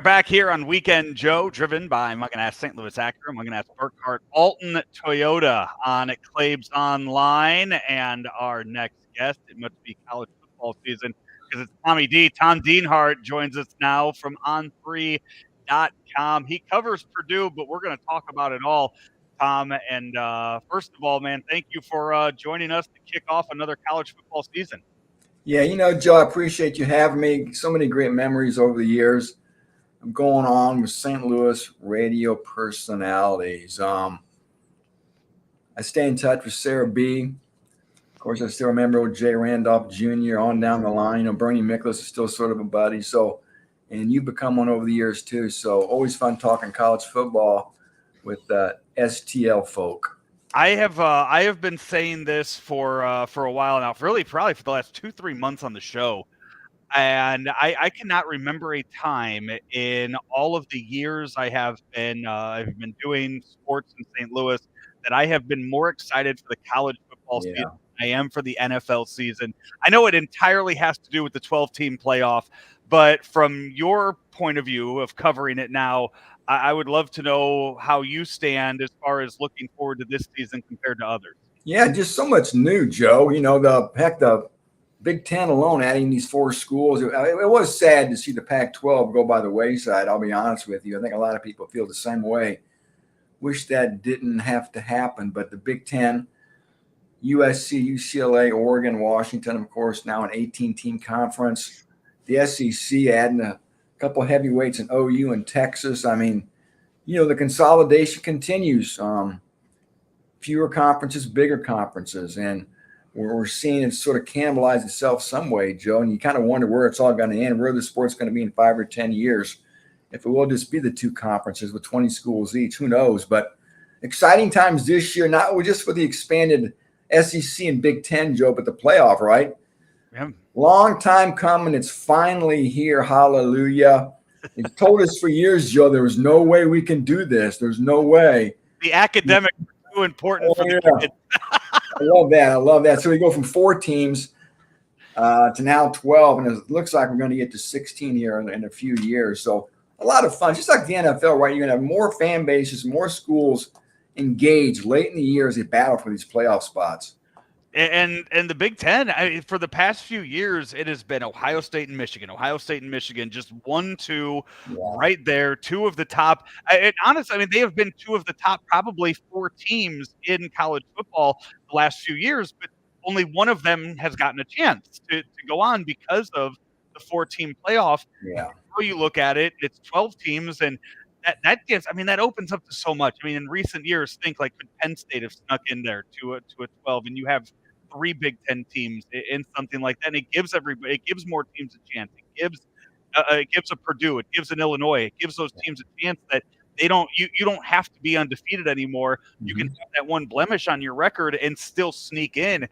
back here on Weekend Joe, driven by Mugganass St. Louis Acura, Mugganass Burkhardt, Alton Toyota on Claibs Online. And our next guest, it must be college football season because it's Tommy D. Tom Dienhart joins us now from On3.com. He covers Purdue, but we're going to talk about it all, Tom. And first of all, man, thank you for joining us to kick off another college football season. Yeah, Joe, I appreciate you having me. So many great memories over the years. I'm going on with St. Louis radio personalities. I stay in touch with Sarah B. Of course, I still remember with Jay Randolph Jr. on down the line. Bernie Miklasz is still sort of a buddy. So, and you've become one over the years too. So always fun talking college football with STL folk. I have been saying this for a while now, really probably for the last 2-3 months on the show. And I cannot remember a time in all of the years I've been doing sports in St. Louis that I have been more excited for the college football season than I am for the NFL season. I know it entirely has to do with the 12-team playoff, but from your point of view of covering it now, I would love to know how you stand as far as looking forward to this season compared to others. Yeah, just so much new, Joe. The Big Ten alone adding these 4 schools. It was sad to see the Pac-12 go by the wayside. I'll be honest with you. I think a lot of people feel the same way. Wish that didn't have to happen. But the Big Ten, USC, UCLA, Oregon, Washington, of course, now an 18-team conference. The SEC adding a couple of heavyweights in OU and Texas. I mean, the consolidation continues. Fewer conferences, bigger conferences. And we're seeing it sort of cannibalize itself some way, Joe, and you kind of wonder where it's all going to end, where the sport's going to be in 5 or 10 years. If it will just be the 2 conferences with 20 schools each, who knows? But exciting times this year, not just for the expanded SEC and Big Ten, Joe, but the playoff, right? Yeah. Long time coming. It's finally here. Hallelujah. It told us for years, Joe, there was no way we can do this. There's no way. The academics are too important for the kids. I love that. So we go from 4 teams to now 12, and it looks like we're going to get to 16 here in a few years. So a lot of fun, just like the NFL, right? You're going to have more fan bases, more schools engaged late in the year as they battle for these playoff spots. And the Big Ten, for the past few years, it has been Ohio State and Michigan, just 1-2 right there, 2 of the top. Honestly, they have been 2 of the top probably 4 teams in college football the last few years, but only one of them has gotten a chance to go on because of the 4-team playoff. Yeah. How you look at it, it's 12 teams, and that gives, that opens up to so much. In recent years, think like could Penn State have snuck in there to a 12, and you have 3 Big Ten teams in something like that. And it gives more teams a chance. It gives a Purdue, it gives an Illinois, it gives those teams a chance that you don't have to be undefeated anymore. You can have that one blemish on your record and still sneak in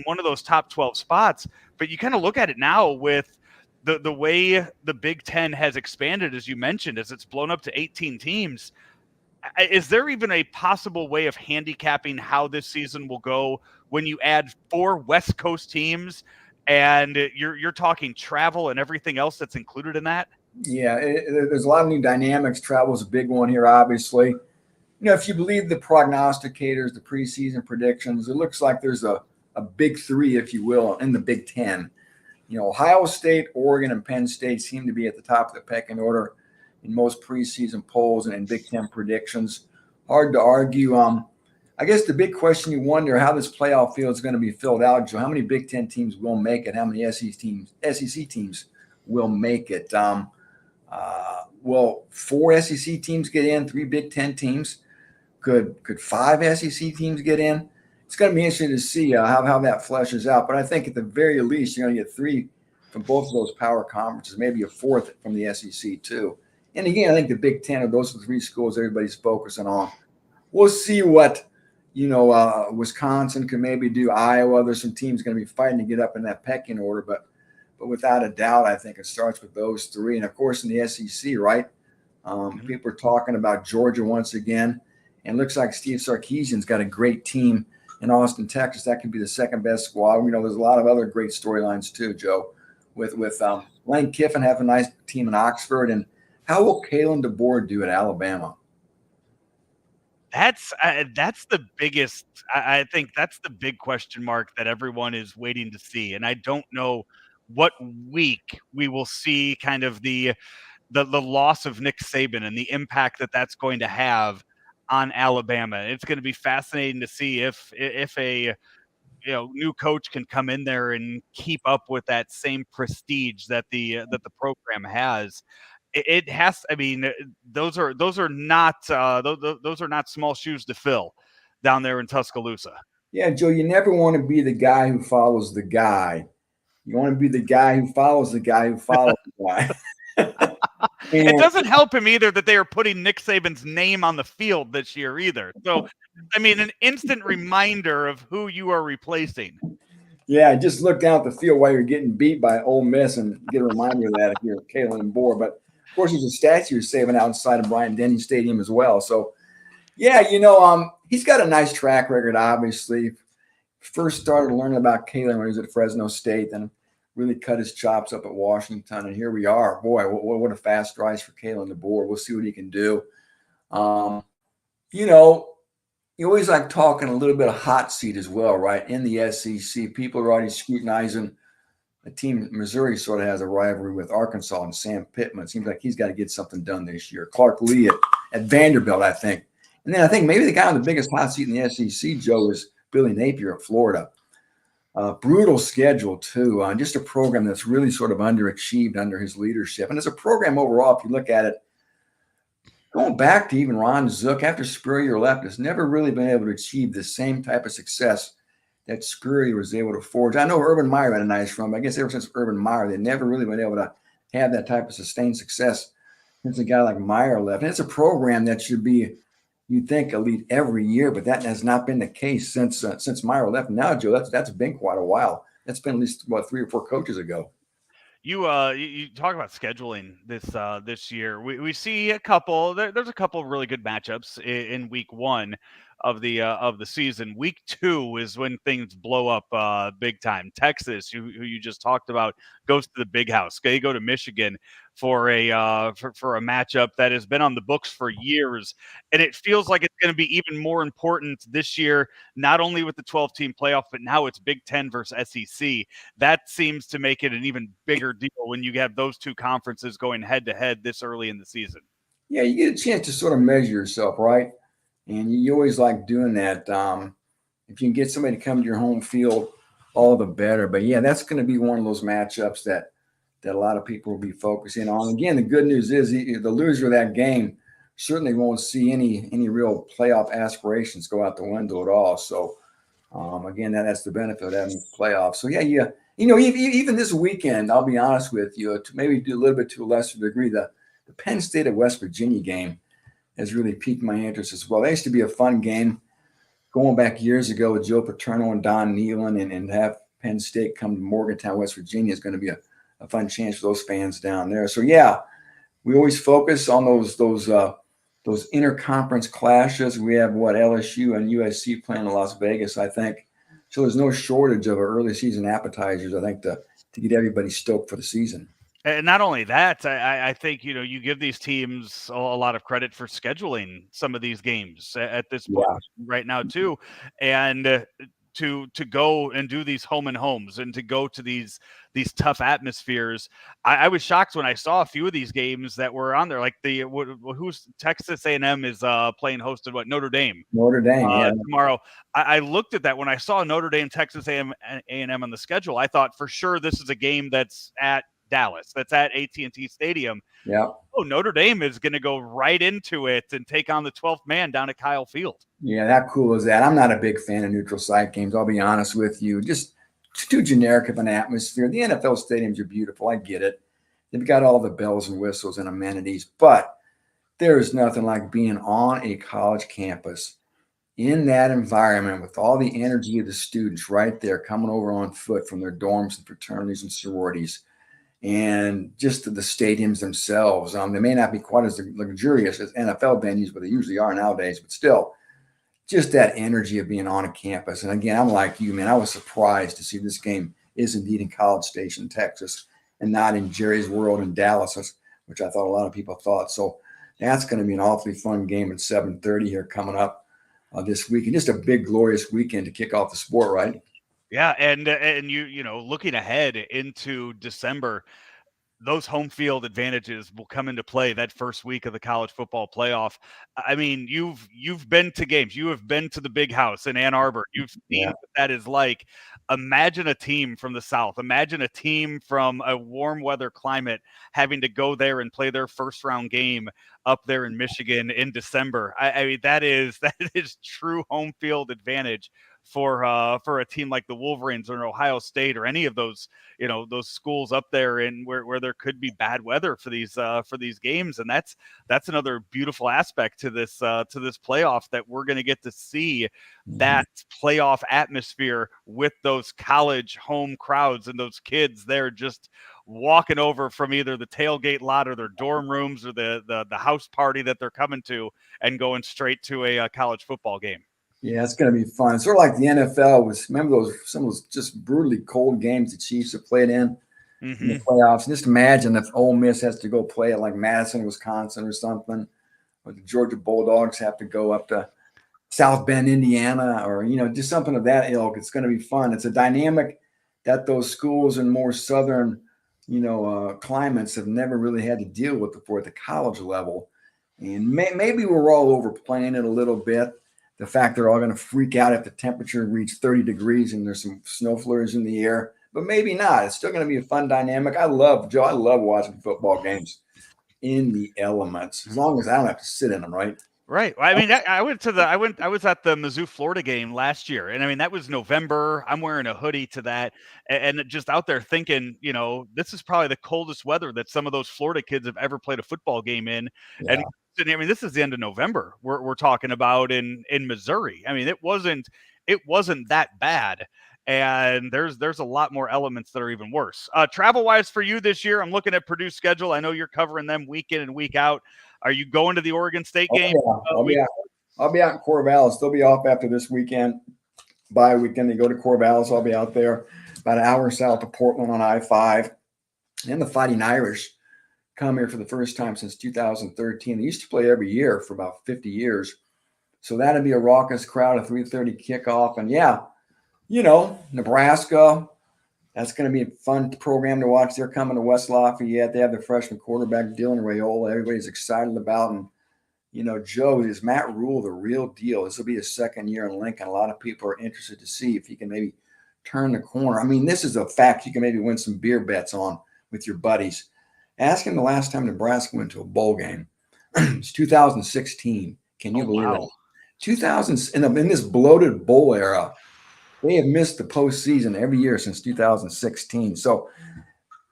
one of those top 12 spots. But you kind of look at it now with the way the Big Ten has expanded, as you mentioned, as it's blown up to 18 teams. Is there even a possible way of handicapping how this season will go when you add 4 West Coast teams and you're talking travel and everything else that's included in that? Yeah, there's a lot of new dynamics. Travel is a big one here, obviously. If you believe the prognosticators, the preseason predictions, it looks like there's a big 3, if you will, in the Big Ten. Ohio State, Oregon, and Penn State seem to be at the top of the pecking order in most preseason polls and in Big Ten predictions. Hard to argue. I guess the big question you wonder how this playoff field is going to be filled out, Joe. How many Big Ten teams will make it? How many SEC teams will make it? Will 4 SEC teams get in? 3 Big Ten teams? Could 5 SEC teams get in? It's going to be interesting to see how that fleshes out. But I think at the very least, you're going to get 3 from both of those power conferences, maybe a 4th from the SEC too. And again, I think the Big Ten of those are the 3 schools everybody's focusing on. We'll see what Wisconsin can maybe do. Iowa, there's some teams going to be fighting to get up in that pecking order, but without a doubt, I think it starts with those 3. And of course, in the SEC, right? People are talking about Georgia once again, and it looks like Steve Sarkisian's got a great team in Austin, Texas. That could be the 2nd best squad. There's a lot of other great storylines too, Joe, with Lane Kiffin having a nice team in Oxford, and How will Kalen DeBoer do at Alabama? That's the biggest. I think that's the big question mark that everyone is waiting to see, and I don't know what week we will see kind of the loss of Nick Saban and the impact that that's going to have on Alabama. It's going to be fascinating to see if a new coach can come in there and keep up with that same prestige that the program has. It has. I mean, those are not those are not small shoes to fill down there in Tuscaloosa. Yeah, Joe, you never want to be the guy who follows the guy. You want to be the guy who follows the guy who follows the guy. It And doesn't help him either that they are putting Nick Saban's name on the field this year either. So, I mean, an instant reminder of who you are replacing. yeah, just look down at the field while you're getting beat by Ole Miss and get a reminder of that if you're Kalen DeBoer. But of course, there's a statue of Saban outside of Bryant-Denny Stadium as well. So yeah, he's got a nice track record, obviously. First started learning about Kalen when he was at Fresno State, then really cut his chops up at Washington. And here we are. Boy, what a fast rise for Kalen DeBoer. We'll see what he can do. Um, you know, you always like talking a little bit of hot seat as well, right? In the SEC, people are already scrutinizing a team. Missouri sort of has a rivalry with Arkansas and Sam Pittman. It seems like he's got to get something done this year. Clark Lee at Vanderbilt, I think. And then I think maybe the guy on the biggest hot seat in the SEC, Joe, is Billy Napier at Florida. Brutal schedule, too. Just a program that's really sort of underachieved under his leadership. And as a program overall, if you look at it, going back to even Ron Zook, after Spurrier left, has never really been able to achieve the same type of success that Spurrier was able to forge. I know Urban Meyer had a nice run, but I guess ever since Urban Meyer, they've never really been able to have that type of sustained success since a guy like Meyer left. And it's a program that should be, you'd think, elite every year, but that has not been the case since Meyer left. Now, Joe, that's been quite a while. That's been at least, 3 or 4 coaches ago. You talk about scheduling this year. We see a couple. There's a couple of really good matchups in week one of the season. Week two is when things blow up big time. Texas, who you just talked about, goes to the big house. They go to Michigan for for a matchup that has been on the books for years, and it feels like it's going to be even more important this year. Not only with the 12-team playoff, but now it's Big Ten versus SEC. That seems to make it an even bigger deal when you have those two conferences going head to head this early in the season. Yeah, you get a chance to sort of measure yourself, right? And you always like doing that. If you can get somebody to come to your home field, all the better. But yeah, that's going to be one of those matchups that a lot of people will be focusing on. Again, the good news is the loser of that game certainly won't see any real playoff aspirations go out the window at all. So again, that's the benefit of having playoffs. So yeah. Even this weekend, I'll be honest with you, to maybe do a little bit to a lesser degree, the Penn State at West Virginia game has really piqued my interest as well. That used to be a fun game going back years ago with Joe Paterno and Don Nehlen, and have Penn State come to Morgantown, West Virginia is going to be a fun chance for those fans down there. So yeah, we always focus on those interconference clashes. We have LSU and USC playing in Las Vegas, I think. So there's no shortage of early season appetizers, I think, to get everybody stoked for the season. And not only that, I think you give these teams a lot of credit for scheduling some of these games at this point Yeah. right now too, and to go and do these home and homes and to go to these tough atmospheres. I was shocked when I saw a few of these games that were on there, like who's Texas A&M is playing hosted Notre Dame. Notre Dame, yeah. Tomorrow. I looked at that when I saw Notre Dame, Texas A&M on the schedule. I thought for sure this is a game that's at Dallas, that's at AT&T Stadium. Yeah. Oh, Notre Dame is going to go right into it and take on the 12th man down at Kyle Field. Yeah, how cool is that? I'm not a big fan of neutral site games, I'll be honest with you. Just too generic of an atmosphere. The NFL stadiums are beautiful. I get it. They've got all the bells and whistles and amenities, but there is nothing like being on a college campus in that environment with all the energy of the students right there coming over on foot from their dorms and fraternities and sororities, and just the stadiums themselves. They may not be quite as luxurious as NFL venues, but they usually are nowadays, but still, just that energy of being on a campus. And again, I'm like you, man, I was surprised to see this game is indeed in College Station, Texas, and not in Jerry's World in Dallas. I was which I thought a lot of people thought. So that's going to be an awfully fun game at 7:30 here coming up this weekend. Just a big, glorious weekend to kick off the sport, right? Yeah, and you know, looking ahead into December, those home field advantages will come into play that first week of the college football playoff. I mean, you've been to games, you have been to the Big House in Ann Arbor, you've seen Yeah. what that is like. Imagine a team from the South, imagine a team from a warm weather climate having to go there and play their first round game up there in Michigan in December. I mean, that is that is true home field advantage for a team like the Wolverines or Ohio State or any of those, you know, those schools up there in where there could be bad weather for these games. And that's another beautiful aspect to this playoff, that we're going to get to see Mhm. that playoff atmosphere with those college home crowds and those kids there just walking over from either the tailgate lot or their dorm rooms or the house party that they're coming to and going straight to a college football game. Yeah, it's going to be fun. Sort of like the NFL was. Remember those some of those just brutally cold games the Chiefs have played in the Hmm. playoffs. And just imagine if Ole Miss has to go play at like Madison, Wisconsin, or something, or the Georgia Bulldogs have to go up to South Bend, Indiana, or just something of that ilk. It's going to be fun. It's a dynamic that those schools in more southern, climates have never really had to deal with before at the college level. And maybe we're all overplaying it a little bit. The fact they're all going to freak out if the temperature reaches 30 degrees and there's some snow flurries in the air, but maybe not. It's still going to be a fun dynamic. I love watching football games in the elements as long as I don't have to sit in them, right? Right. Well, I mean, I was at the Mizzou, Florida game last year, and I mean that was November. I'm wearing a hoodie to that, and just out there thinking, you know, this is probably the coldest weather that some of those Florida kids have ever played a football game in. And Yeah. I mean, this is the end of November. We're talking about in Missouri. I mean, it wasn't that bad. And there's a lot more elements that are even worse. Travel wise for you this year, I'm looking at Purdue's schedule. I know you're covering them week in and week out. Are you going to the Oregon State Oh game? yeah. Week. I'll be out in Corvallis. They'll be off after this weekend. Bye weekend. They go to Corvallis. I'll be out there about an hour south of Portland on I-5. And the Fighting Irish come here for the first time since 2013. They used to play every year for about 50 years. So that'd be a raucous crowd, a 3:30 kickoff. And yeah, Nebraska, that's going to be a fun program to watch. They're coming to West Lafayette. They have their freshman quarterback, Dylan Raiola. Everybody's excited about. And Joe, is Matt Rule the real deal? This will be his second year in Lincoln. A lot of people are interested to see if he can maybe turn the corner. I mean, this is a fact you can maybe win some beer bets on with your buddies. Ask him the last time Nebraska went to a bowl game. It's 2016. Can you Oh believe wow. that? 2000 in this bloated bowl era, they have missed the postseason every year since 2016. So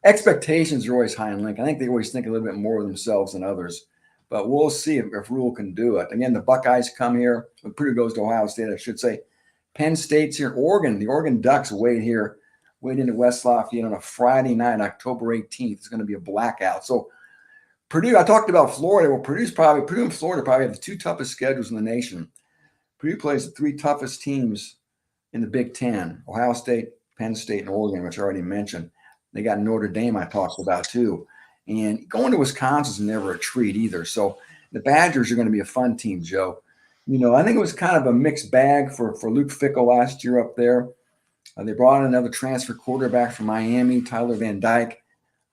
expectations are always high in Lincoln. I think they always think a little bit more of themselves than others. But we'll see if Rule can do it. Again, the Buckeyes come here. Purdue goes to Ohio State, I should say. Penn State's here. Oregon, the Oregon Ducks wait into West Lafayette on a Friday night, October 18th. It's going to be a blackout. So Purdue, I talked about Florida. Well, Purdue and Florida probably have the two toughest schedules in the nation. Purdue plays the three toughest teams in the Big Ten: Ohio State, Penn State, and Oregon, which I already mentioned. They got Notre Dame I talked about too. And going to Wisconsin is never a treat either. So the Badgers are going to be a fun team, Joe. I think it was kind of a mixed bag for Luke Fickell last year up there. They brought in another transfer quarterback from Miami, Tyler Van Dyke.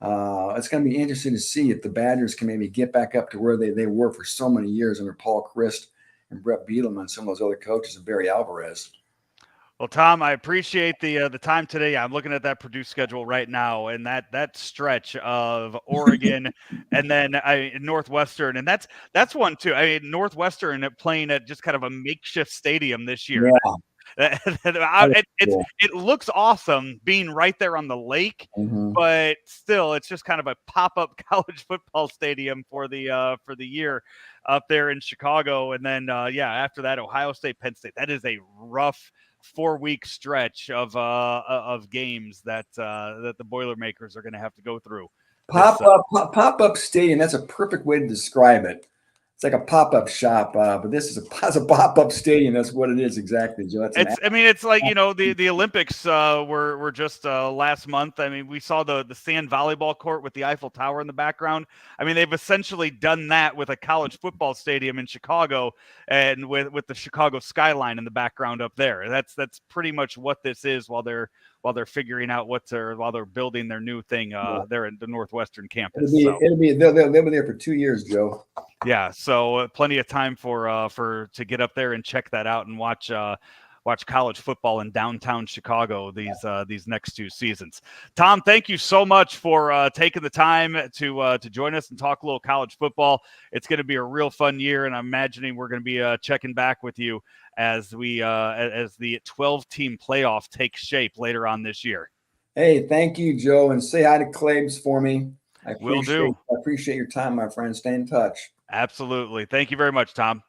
It's going to be interesting to see if the Badgers can maybe get back up to where they were for so many years under Paul Chryst and Brett Bielema and some of those other coaches and Barry Alvarez. Well, Tom, I appreciate the time today. I'm looking at that Purdue schedule right now, and that stretch of Oregon, and then Northwestern, and that's one too. I mean, Northwestern playing at just kind of a makeshift stadium this year. Yeah. It looks awesome being right there on the lake, Mm-hmm. but still, it's just kind of a pop-up college football stadium for the year up there in Chicago, and then after that, Ohio State, Penn State. That is a rough 4-week stretch of games that the Boilermakers are going to have to go through. Pop up stadium. That's a perfect way to describe it. It's like a pop-up shop, but this is it's a pop-up stadium. That's what it is exactly, Joe. That's an I mean, it's like, the Olympics were just last month. I mean, we saw the sand volleyball court with the Eiffel Tower in the background. I mean, they've essentially done that with a college football stadium in Chicago, and with the Chicago skyline in the background up there. That's pretty much what this is while they're figuring out while they're building their new thing there in the Northwestern campus. It'll be they'll be there for 2 years, Joe. Yeah, so plenty of time for to get up there and check that out and watch college football in downtown Chicago these next 2 seasons. Tom, thank you so much for taking the time to join us and talk a little college football. It's going to be a real fun year, and I'm imagining we're going to be checking back with you as the 12-team playoff takes shape later on this year. Hey, thank you, Joe, and say hi to Claves for me. I Will do. appreciate your time, my friend. Stay in touch. Absolutely. Thank you very much, Tom.